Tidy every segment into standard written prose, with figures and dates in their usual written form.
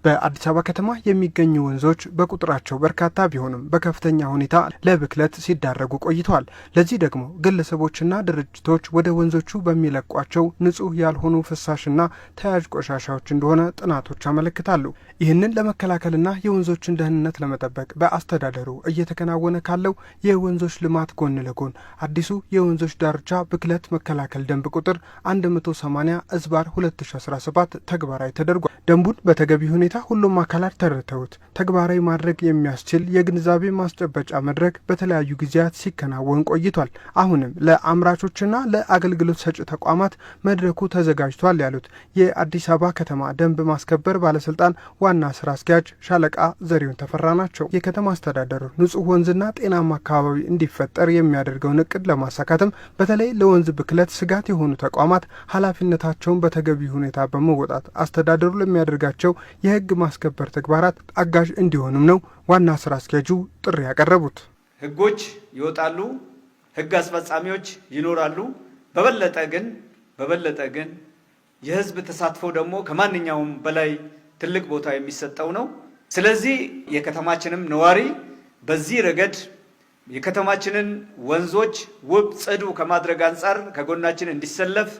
በአዲስ አበባ ከተማ የሚገኙ ወንዞች በቁጥራቸው በርካታ ቢሆኑም በከፍተኛ ሁኔታ ለብክለት ሲዳረጉ ቆይተዋል። ለዚህ ደግሞ ግለሰቦችና ድርጅቶች ወደ ወንዞቹ በሚለቋቸው ንጹህ ያልሆኑ ፍሳሽና ተያያዥ ቆሻሻዎች እንደሆነ ጥናቶች ያመለክታሉ። ይህንን ለመከላከልና የወንዞችን ደህንነት ለመጠበቅ በአስተዳደሩ እየተከናወነ ካለው የወንዞች ልማት ጎን ለጎን አዲሱ የወንዞች ዳርቻ ብክለት መከላከል ደንብ ቁጥር 180/2017 ተግባራዊ ተደርጓል። ደንቡን በተገቢ ሁኔታ ሁሉም አካላት ተረድተውት ተግባራዊ ማድረግ የሚያስችል የግንዛቤ ማስጨበጫ መድረክ በተለያዩ ጊዜያት ሲከናወን ቆይቷል። አሁንም ለአምራቾችና ለአገልግሎት ሰጪ ተቋማት መድረኩ ተዘጋጅቷል ያሉት የአዲስ አበባ ከተማ ደንብ ማስከበር ባለስልጣን ዋና ስራ አስኪያጅ ሻለቃ ዘሪሁን ተፈራ ናቸው። የከተማ አስተዳደሩ ንጹህ ወንዝና ጤናማ አካባቢ እንዲፈጠር የሚያደርገውን እቅድ ለማሳካትም በተለይ ለወንዝ ብክለት ስጋት የሆኑ ተቋማት ኃላፊነታቸውን በተገቢ ሁኔታ በመወጣት አስተዳደሩ ለሚያደርጋቸው የህግ ማስከበር ተግባራት አጋዥ እንዲሆኑም ነው ዋና ስራ አስኪያጁ ጥሪ ያቀረቡት። ህጎች ይወጣሉ፣ ህግ አስፈጻሚዎች ይኖራሉ። በበለጠ ግን የህዝብ ተሳትፎ ደግሞ ከማንኛውም በላይ ትልቅ ቦታ የሚሰጠው ነው። ስለዚህ የከተማችንም ነዋሪ በዚህ ረገድ የከተማችንን ወንዞች ውብ፣ ጽዱ ከማድረግ አንጻር ከጎናችን እንዲሰለፍ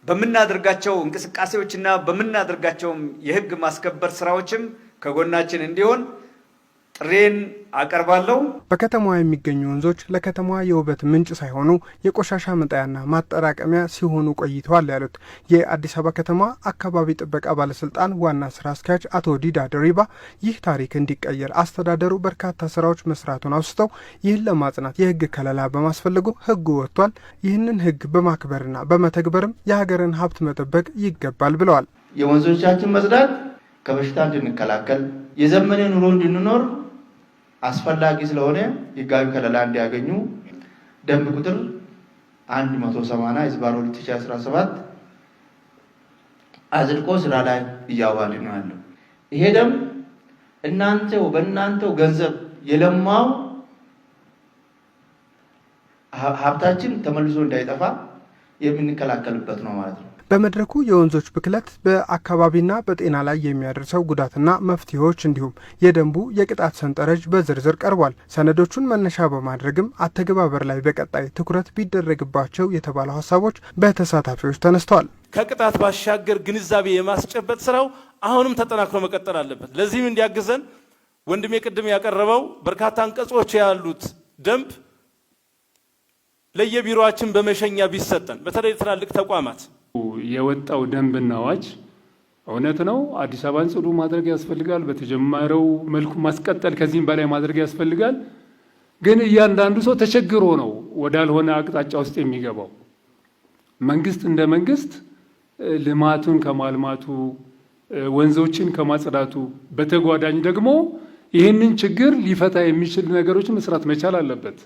በምናደርጋቸው እንቅስቃሴዎችና በምናደርጋቸውም የህግ ማስከበር ስራዎችም ከጎናችን እንዲሆን ጥሬን አቀርባለሁ። በከተማዋ የሚገኙ ወንዞች ለከተማዋ የውበት ምንጭ ሳይሆኑ የቆሻሻ መጣያና ማጠራቀሚያ ሲሆኑ ቆይተዋል ያሉት የአዲስ አበባ ከተማ አካባቢ ጥበቃ ባለስልጣን ዋና ስራ አስኪያጅ አቶ ዲዳ ድሪባ ይህ ታሪክ እንዲቀየር አስተዳደሩ በርካታ ስራዎች መስራቱን አውስተው ይህን ለማጽናት የህግ ከለላ በማስፈለጉ ህጉ ወጥቷል። ይህንን ህግ በማክበርና በመተግበርም የሀገርን ሀብት መጠበቅ ይገባል ብለዋል። የወንዞቻችን መጽዳት ከበሽታ እንድንከላከል የዘመነ ኑሮ እንድንኖር አስፈላጊ ስለሆነ ህጋዊ ከለላ እንዲያገኙ ደንብ ቁጥር 180/2017 አጽድቆ ስራ ላይ እያዋለ ነው ያለው። ይሄ ደንብ በእናንተው ገንዘብ የለማው ሀብታችን ተመልሶ እንዳይጠፋ የምንከላከልበት ነው ማለት ነው። በመድረኩ የወንዞች ብክለት በአካባቢና በጤና ላይ የሚያደርሰው ጉዳትና መፍትሄዎች እንዲሁም የደንቡ የቅጣት ሰንጠረዥ በዝርዝር ቀርቧል። ሰነዶቹን መነሻ በማድረግም አተገባበር ላይ በቀጣይ ትኩረት ቢደረግባቸው የተባሉ ሀሳቦች በተሳታፊዎች ተነስተዋል። ከቅጣት ባሻገር ግንዛቤ የማስጨበጥ ስራው አሁንም ተጠናክሮ መቀጠል አለበት። ለዚህም እንዲያግዘን ወንድሜ ቅድም ያቀረበው በርካታ አንቀጾች ያሉት ደንብ ለየቢሮአችን በመሸኛ ቢሰጠን በተለይ ትላልቅ ተቋማት የወጣው ደንብና አዋጅ እውነት ነው። አዲስ አበባን ጽዱ ማድረግ ያስፈልጋል። በተጀመረው መልኩ ማስቀጠል ከዚህም በላይ ማድረግ ያስፈልጋል። ግን እያንዳንዱ ሰው ተቸግሮ ነው ወዳልሆነ አቅጣጫ ውስጥ የሚገባው። መንግስት እንደ መንግስት ልማቱን ከማልማቱ ወንዞችን ከማጽዳቱ በተጓዳኝ ደግሞ ይህንን ችግር ሊፈታ የሚችል ነገሮችን መስራት መቻል አለበት።